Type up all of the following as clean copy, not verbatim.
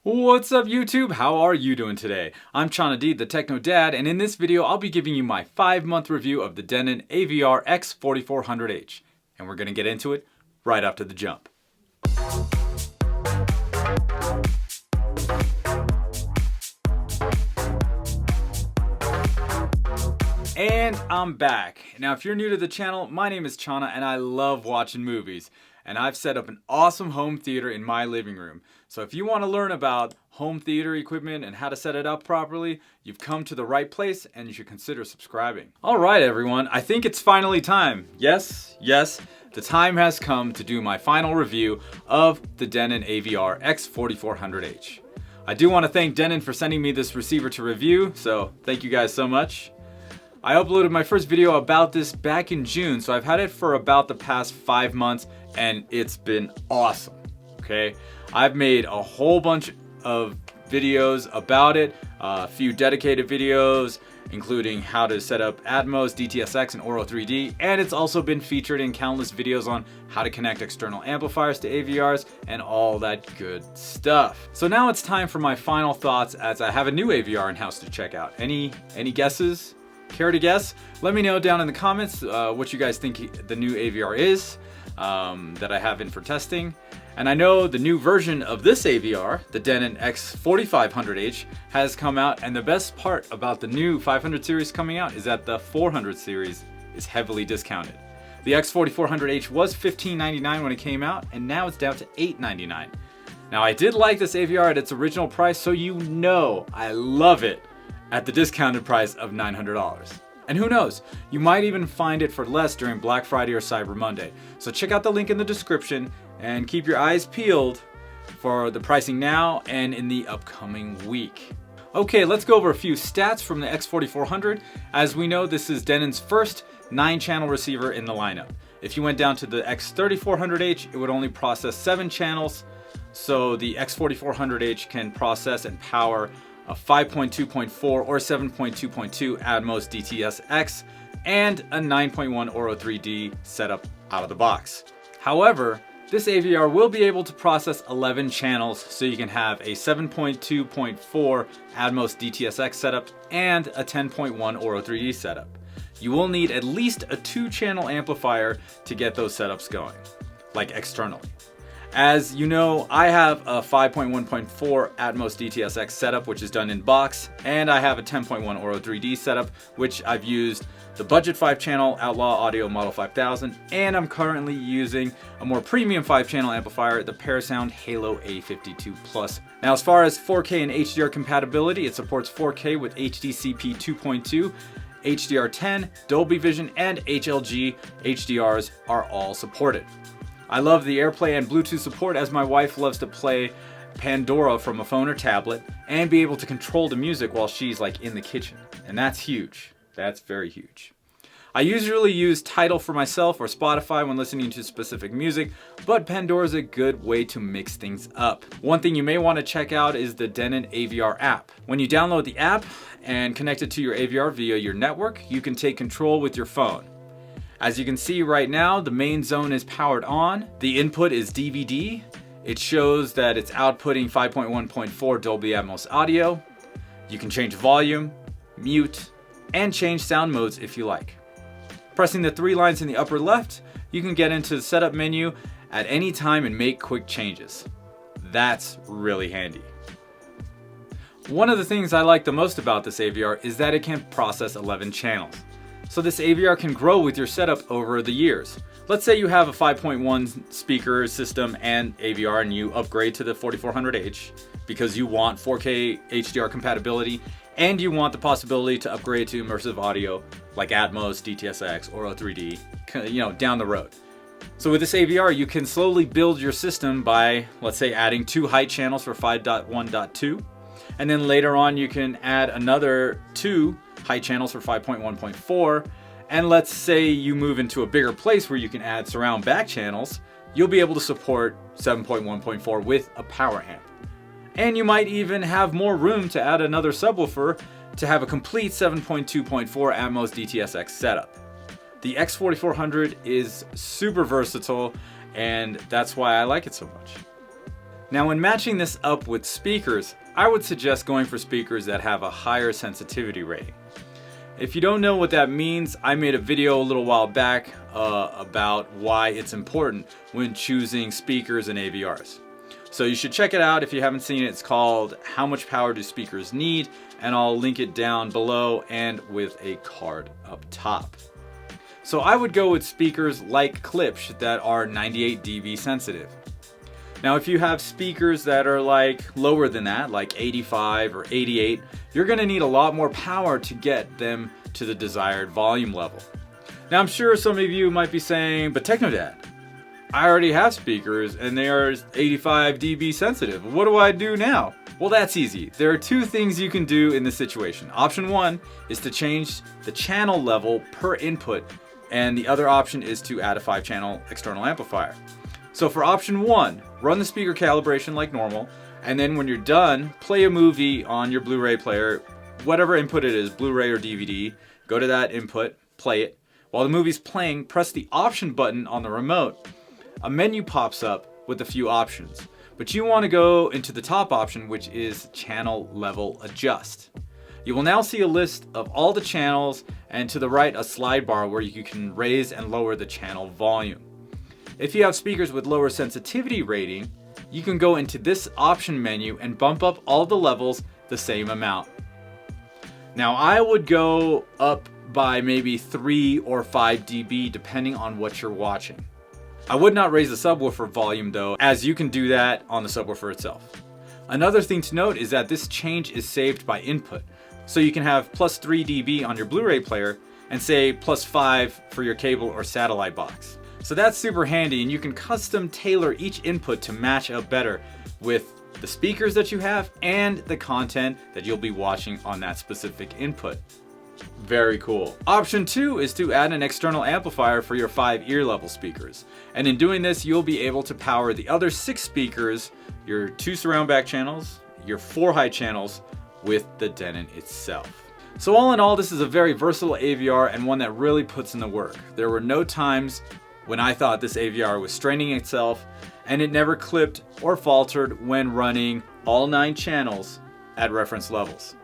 What's up YouTube? How are you doing today? I'm Chana D, the Techno Dad, and in this video I'll be giving you my 5-month review of the Denon AVR-X4400H. And we're going to get into it right after the jump. And I'm back. Now if you're new to the channel, my name is Chana and I love watching movies. And I've set up an awesome home theater in my living room. So if you want to learn about home theater equipment and how to set it up properly, you've come to the right place and you should consider subscribing. Alright everyone, I think it's finally time. Yes, the time has come to do my final review of the Denon AVR-X4400H. I do want to thank Denon for sending me this receiver to review, so thank you guys so much. I uploaded my first video about this back in June, so I've had it for about the past 5 months and it's been awesome, okay? I've made a whole bunch of videos about it, a few dedicated videos, including how to set up Atmos, DTS:X, and Auro 3D, and it's also been featured in countless videos on how to connect external amplifiers to AVRs and all that good stuff. So now it's time for my final thoughts as I have a new AVR in-house to check out. Any guesses? Care to guess? Let me know down in the comments what you guys think the new AVR is that I have in for testing. And I know the new version of this AVR, the Denon X4500H, has come out, and the best part about the new 500 series coming out is that the 400 series is heavily discounted. The X4400H was $15.99 when it came out, and now it's down to $8.99. Now I did like this AVR at its original price, so you know I love it at the discounted price of $900. And who knows, you might even find it for less during Black Friday or Cyber Monday. So check out the link in the description and keep your eyes peeled for the pricing now and in the upcoming week. Okay, let's go over a few stats from the X4400. As we know, this is Denon's first 9-channel receiver in the lineup. If you went down to the X3400H, it would only process 7 channels. So the X4400H can process and power a 5.2.4 or 7.2.2 Atmos DTS:X and a 9.1 Auro 3D setup out of the box. However, this AVR will be able to process 11 channels, so you can have a 7.2.4 Atmos DTS:X setup and a 10.1 Auro 3D setup. You will need at least a 2-channel amplifier to get those setups going, like externally. As you know, I have a 5.1.4 Atmos DTS:X setup, which is done in box, and I have a 10.1 Auro 3D setup, which I've used the budget 5-channel Outlaw Audio Model 5000, and I'm currently using a more premium 5-channel amplifier, the Parasound Halo A52 Plus. Now, as far as 4K and HDR compatibility, it supports 4K with HDCP 2.2, HDR10, Dolby Vision, and HLG HDRs are all supported. I love the AirPlay and Bluetooth support, as my wife loves to play Pandora from a phone or tablet and be able to control the music while she's like in the kitchen. And that's huge. That's very huge. I usually use Tidal for myself or Spotify when listening to specific music, but Pandora is a good way to mix things up. One thing you may want to check out is the Denon AVR app. When you download the app and connect it to your AVR via your network, you can take control with your phone. As you can see right now, the main zone is powered on. The input is DVD. It shows that it's outputting 5.1.4 Dolby Atmos audio. You can change volume, mute, and change sound modes if you like. Pressing the 3 lines in the upper left, you can get into the setup menu at any time and make quick changes. That's really handy. One of the things I like the most about this AVR is that it can process 11 channels. So this AVR can grow with your setup over the years. Let's say you have a 5.1 speaker system and AVR and you upgrade to the 4400H because you want 4K HDR compatibility and you want the possibility to upgrade to immersive audio like Atmos, DTS:X, Auro 3D, down the road. So with this AVR, you can slowly build your system by, let's say, adding 2 height channels for 5.1.2, and then later on you can add another 2 height channels for 5.1.4, and let's say you move into a bigger place where you can add surround back channels, you'll be able to support 7.1.4 with a power amp. And you might even have more room to add another subwoofer to have a complete 7.2.4 Atmos DTS:X setup. The X4400 is super versatile, and that's why I like it so much. Now when matching this up with speakers, I would suggest going for speakers that have a higher sensitivity rating. If you don't know what that means, I made a video a little while back about why it's important when choosing speakers and AVRs. So you should check it out if you haven't seen it. It's called How Much Power Do Speakers Need? And I'll link it down below and with a card up top. So I would go with speakers like Klipsch that are 98 dB sensitive. Now if you have speakers that are like lower than that, like 85 or 88, you're going to need a lot more power to get them to the desired volume level. Now I'm sure some of you might be saying, but TechnoDad, I already have speakers and they are 85 dB sensitive. What do I do now? Well, that's easy. There are two things you can do in this situation. Option one is to change the channel level per input, and the other option is to add a 5-channel external amplifier. So for option one, run the speaker calibration like normal, and then when you're done, play a movie on your Blu-ray player, whatever input it is, Blu-ray or DVD, go to that input, play it. While the movie's playing, press the option button on the remote. A menu pops up with a few options, but you want to go into the top option, which is Channel Level Adjust. You will now see a list of all the channels, and to the right a slide bar where you can raise and lower the channel volume. If you have speakers with lower sensitivity rating, you can go into this option menu and bump up all the levels the same amount. Now I would go up by maybe 3 or 5 dB depending on what you're watching. I would not raise the subwoofer volume though, as you can do that on the subwoofer itself. Another thing to note is that this change is saved by input. So you can have plus 3 dB on your Blu-ray player and say plus 5 for your cable or satellite box. So that's super handy, and you can custom tailor each input to match up better with the speakers that you have and the content that you'll be watching on that specific input. Very cool. Option 2 is to add an external amplifier for your 5 ear level speakers. And in doing this, you'll be able to power the other 6 speakers, your 2 surround back channels, your 4 high channels with the Denon itself. So all in all, this is a very versatile AVR and one that really puts in the work. There were no times when I thought this AVR was straining itself, and it never clipped or faltered when running all 9 channels at reference levels.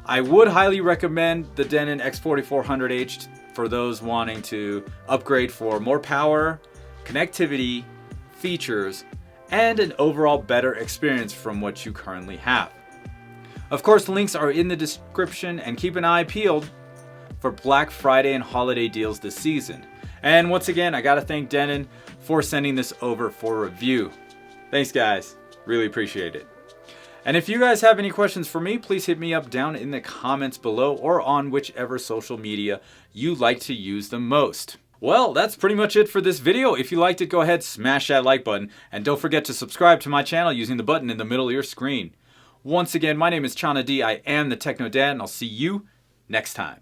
I would highly recommend the Denon X4400H for those wanting to upgrade for more power, connectivity, features, and an overall better experience from what you currently have. Of course, the links are in the description, and keep an eye peeled for Black Friday and holiday deals this season. And once again, I gotta thank Denon for sending this over for review. Thanks guys, really appreciate it. And if you guys have any questions for me, please hit me up down in the comments below or on whichever social media you like to use the most. Well, that's pretty much it for this video. If you liked it, go ahead, smash that like button, and don't forget to subscribe to my channel using the button in the middle of your screen. Once again, my name is Chana D. I am the Techno Dad, and I'll see you next time.